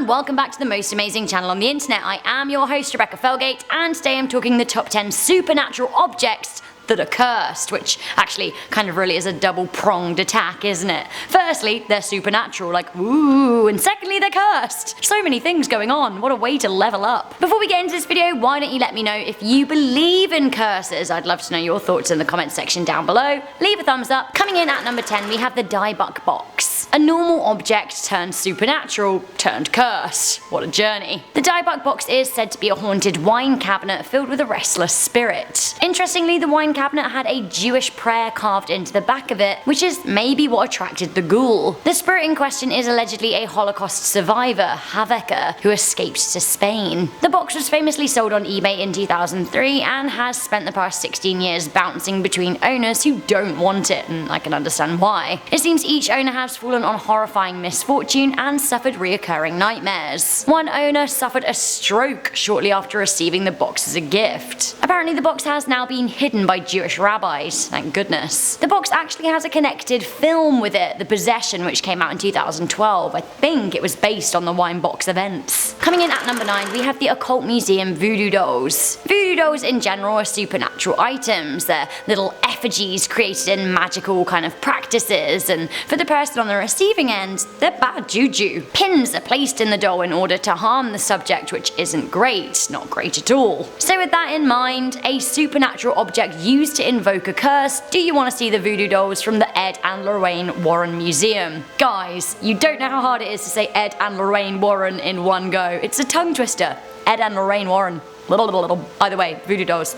welcome back to the most amazing channel on the internet. I am your host Rebecca Felgate, and today I'm talking the top 10 supernatural objects that are cursed, which actually kind of really is a double-pronged attack, isn't it? Firstly, they're supernatural, like ooh, and secondly, they're cursed. So many things going on, what a way to level up. Before we get into this video, why don't you let me know if you believe in curses? I'd love to know your thoughts in the comment section down below. Leave a thumbs up. Coming in at number 10, we have the DYBBUK box. A normal object turned supernatural, turned cursed. What a journey. The DYBBUK box is said to be a haunted wine cabinet filled with a restless spirit. Interestingly, the wine cabinet had a Jewish prayer carved into the back of it, which is maybe what attracted the ghoul. The spirit in question is allegedly a Holocaust survivor, Rebecca, who escaped to Spain. The box was famously sold on eBay in 2003 and has spent the past 16 years bouncing between owners who don't want it, and I can understand why. It seems each owner has fallen on horrifying misfortune and suffered reoccurring nightmares. One owner suffered a stroke shortly after receiving the box as a gift. Apparently the box has now been hidden by Jewish rabbis, thank goodness. The box actually has a connected film with it, The Possession, which came out in 2012. I think it was based on the wine box events. Coming in at number 9, we have the Occult Museum voodoo dolls. Voodoo dolls in general are supernatural items. They're little effigies created in magical kind of practices, and for the person on the receiving end, they're bad juju. Pins are placed in the doll in order to harm the subject, which isn't great, not great at all. So with that in mind, a supernatural object used to invoke a curse, do you want to see the voodoo dolls from the Ed and Lorraine Warren Museum? Guys, you don't know how hard it is to say Ed and Lorraine Warren in one go. It's a tongue twister. Ed and Lorraine Warren. Either way, voodoo dolls.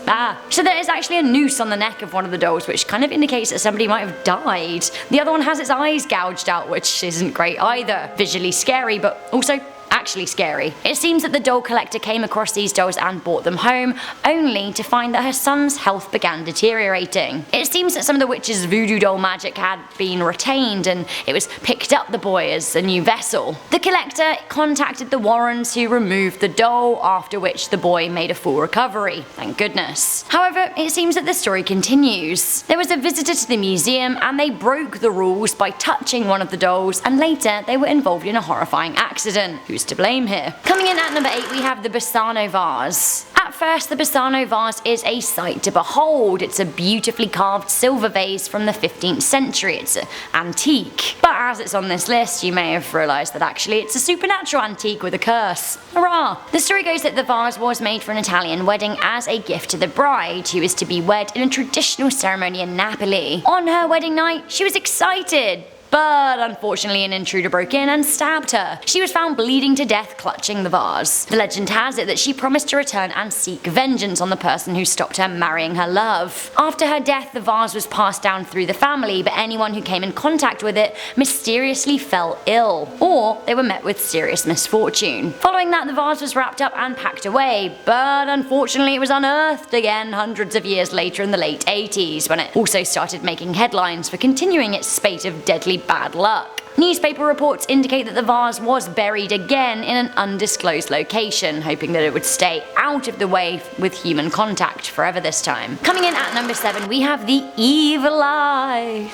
So there is actually a noose on the neck of one of the dolls, which kind of indicates that somebody might have died. The other one has its eyes gouged out, which isn't great either. Visually scary, but also actually scary. It seems that the doll collector came across these dolls and brought them home, only to find that her son's health began deteriorating. It seems that some of the witch's voodoo doll magic had been retained, and it was picked up the boy as a new vessel. The collector contacted the Warrens, who removed the doll, after which the boy made a full recovery, thank goodness. However, it seems that the story continues. There was a visitor to the museum and they broke the rules by touching one of the dolls, and later they were involved in a horrifying accident. Who's to blame here? Coming in at number 8, we have the BASANO vase. At first, the BASANO vase is a sight to behold. It's a beautifully carved silver vase from the 15th century. It's an antique. But as it's on this list, you may have realised that actually it's a supernatural antique with a curse. Hurrah! The story goes that the vase was made for an Italian wedding as a gift to the bride, who is to be wed in a traditional ceremony in Napoli. On her wedding night, she was excited, but unfortunately an intruder broke in and stabbed her. She was found bleeding to death, clutching the vase. The legend has it that she promised to return and seek vengeance on the person who stopped her marrying her love. After her death, the vase was passed down through the family, but anyone who came in contact with it mysteriously fell ill, or they were met with serious misfortune. Following that, the vase was wrapped up and packed away, but unfortunately it was unearthed again hundreds of years later in the late 80s, when it also started making headlines for continuing its spate of deadly bad luck. Newspaper reports indicate that the vase was buried again in an undisclosed location, hoping that it would stay out of the way with human contact forever this time. Coming in at number 7, we have the evil eye.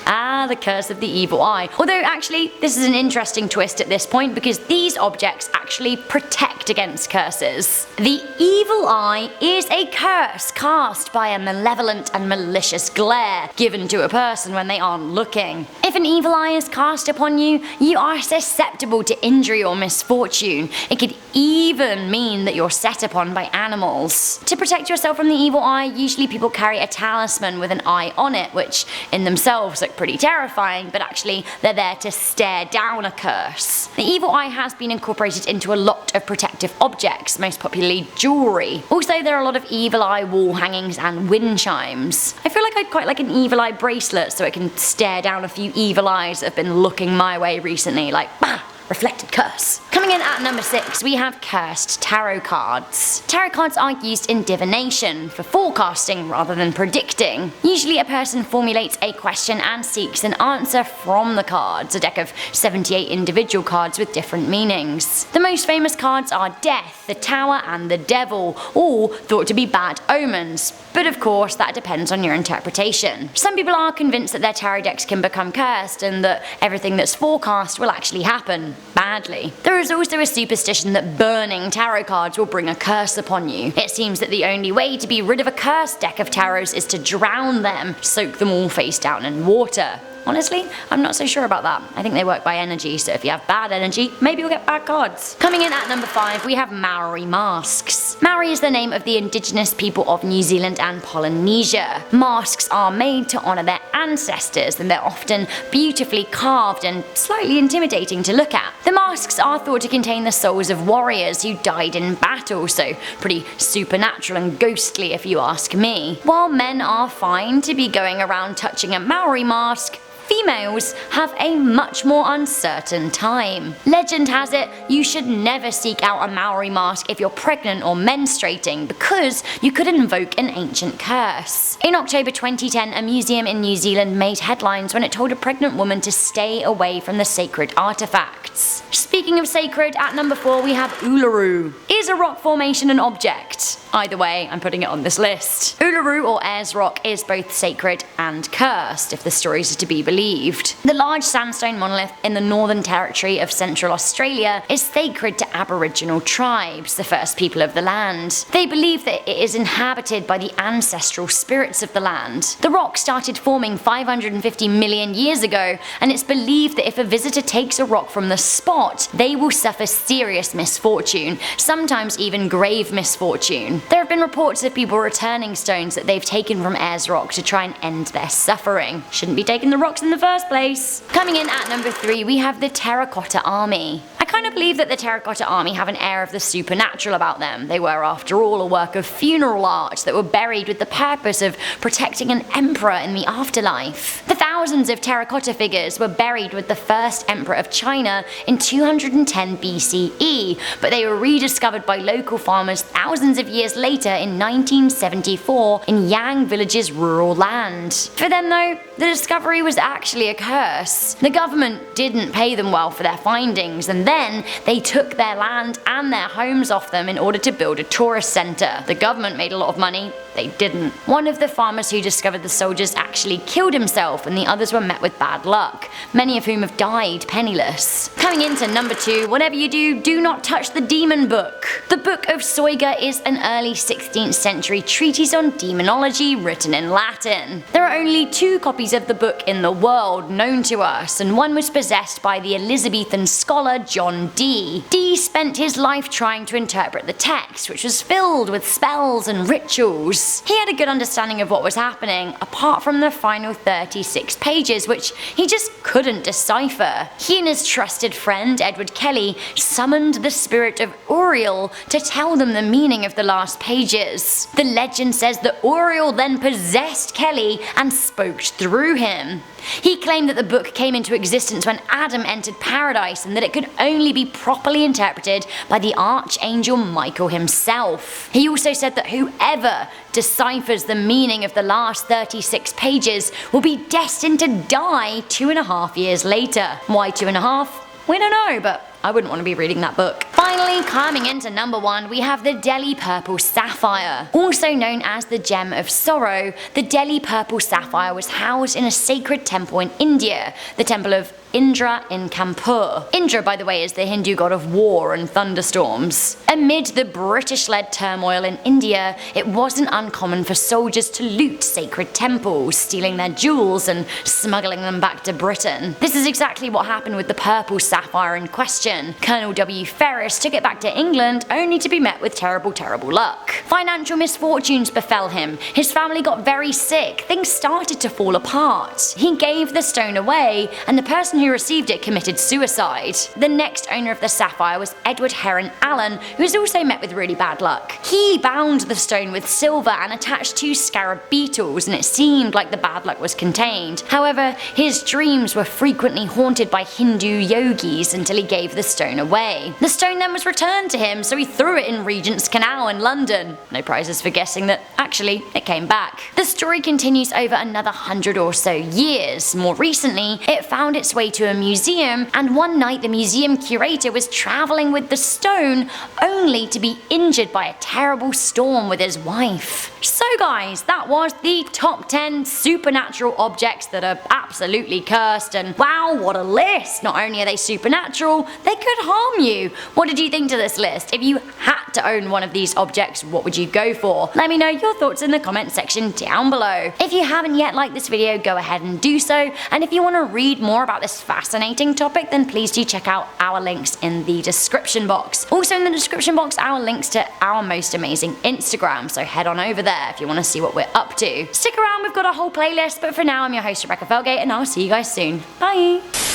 The curse of the evil eye. Although actually, this is an interesting twist at this point, because these objects actually protect against curses. The evil eye is a curse cast by a malevolent and malicious glare given to a person when they aren't looking. If an evil eye is cast upon you, you are susceptible to injury or misfortune. It could even mean that you're set upon by animals. To protect yourself from the evil eye, usually people carry a talisman with an eye on it, which in themselves look pretty terrifying, but actually they're there to stare down a curse. The evil eye has been incorporated into a lot of protective objects, most popularly jewellery. Also, there are a lot of evil eye wall hangings and wind chimes. I feel like I'd quite like an evil eye bracelet so it can stare down a few evil eyes that have been looking my way recently, like bah! Reflected curse. Coming in at number 6, we have cursed tarot cards. Tarot cards are used in divination, for forecasting rather than predicting. Usually a person formulates a question and seeks an answer from the cards, a deck of 78 individual cards with different meanings. The most famous cards are Death, the Tower and the Devil, all thought to be bad omens, but of course that depends on your interpretation. Some people are convinced that their tarot decks can become cursed and that everything that's forecast will actually happen badly. There is also a superstition that burning tarot cards will bring a curse upon you. It seems that the only way to be rid of a cursed deck of tarots is to drown them, soak them all face down in water. Honestly, I'm not so sure about that. I think they work by energy, so if you have bad energy, maybe you'll get bad cards. Coming in at number 5, we have Maori masks. Maori is the name of the indigenous people of New Zealand and Polynesia. Masks are made to honour their ancestors, and they're often beautifully carved and slightly intimidating to look at. The masks are thought to contain the souls of warriors who died in battle, so pretty supernatural and ghostly if you ask me. While men are fine to be going around touching a Maori mask, females have a much more uncertain time. Legend has it you should never seek out a Maori mask if you're pregnant or menstruating because you could invoke an ancient curse. In October 2010, a museum in New Zealand made headlines when it told a pregnant woman to stay away from the sacred artifacts. Speaking of sacred, at number 4 we have Uluru. Is a rock formation an object? Either way, I'm putting it on this list. Uluru, or Ayers Rock, is both sacred and cursed, if the stories are to be believed. The large sandstone monolith in the Northern Territory of Central Australia is sacred to Aboriginal tribes, the first people of the land. They believe that it is inhabited by the ancestral spirits of the land. The rock started forming 550 million years ago, and it's believed that if a visitor takes a rock from the spot, they will suffer serious misfortune, sometimes even grave misfortune. There have been reports of people returning stones that they've taken from Ayers Rock to try and end their suffering. Shouldn't be taking the rocks in the first place. Coming in at number 3, we have the Terracotta Army. I kind of believe that the Terracotta Army have an air of the supernatural about them. They were, after all, a work of funeral art that were buried with the purpose of protecting an emperor in the afterlife. The thousands of terracotta figures were buried with the first emperor of China in 210 BCE, but they were rediscovered by local farmers thousands of years later in 1974 in Yang Village's rural land. For them though, the discovery was actually a curse. The government didn't pay them well for their findings, and then they took their land and their homes off them in order to build a tourist centre. The government made a lot of money, they didn't. One of the farmers who discovered the soldiers actually killed himself, and the others were met with bad luck, many of whom have died penniless. Coming into number 2, whatever you do, do not touch the demon book. The Book of Soiga is an early 16th century treatise on demonology written in Latin. There are only 2 copies of the book in the world known to us, and one was possessed by the Elizabethan scholar John Dee. Dee spent his life trying to interpret the text, which was filled with spells and rituals. He had a good understanding of what was happening, apart from the final 36 pages, which he just couldn't decipher. He and his trusted friend Edward Kelly summoned the spirit of Uriel to tell them the meaning of the last pages. The legend says that Uriel then possessed Kelly and spoke through him. He claimed that the book came into existence when Adam entered paradise, and that it could only be properly interpreted by the archangel Michael himself. He also said that whoever deciphers the meaning of the last 36 pages will be destined to die 2.5 years later. Why 2.5? We don't know, but I wouldn't want to be reading that book. Finally, coming into number 1, we have the Delhi Purple Sapphire. Also known as the Gem of Sorrow, the Delhi Purple Sapphire was housed in a sacred temple in India, the Temple of Indra in Kanpur. Indra, by the way, is the Hindu god of war and thunderstorms. Amid the British-led turmoil in India, it wasn't uncommon for soldiers to loot sacred temples, stealing their jewels and smuggling them back to Britain. This is exactly what happened with the purple sapphire in question. Colonel W. Ferris took it back to England only to be met with terrible luck. Financial misfortunes befell him, his family got very sick, things started to fall apart. He gave the stone away, and the person who received it committed suicide. The next owner of the sapphire was Edward Heron Allen, who was also met with really bad luck. He bound the stone with silver and attached 2 scarab beetles, and it seemed like the bad luck was contained. However, his dreams were frequently haunted by Hindu yogis until he gave the stone away. The stone then was returned to him, so he threw it in Regent's Canal in London. No prizes for guessing that actually it came back. The story continues over another 100 or so years. More recently, it found its way way to a museum, and one night the museum curator was traveling with the stone only to be injured by a terrible storm with his wife. So guys, that was the top 10 supernatural objects that are absolutely cursed, and wow, what a list! Not only are they supernatural, they could harm you. What did you think to this list? If you had to own one of these objects, what would you go for? Let me know your thoughts in the comment section down below. If you haven't yet liked this video, go ahead and do so, and if you want to read more about this fascinating topic, then please do check out our links in the description box. Also in the description box, our links to our most amazing Instagram, so head on over there if you want to see what we're up to. Stick around, we've got a whole playlist, but for now I'm your host Rebecca Felgate, and I'll see you guys soon. Bye!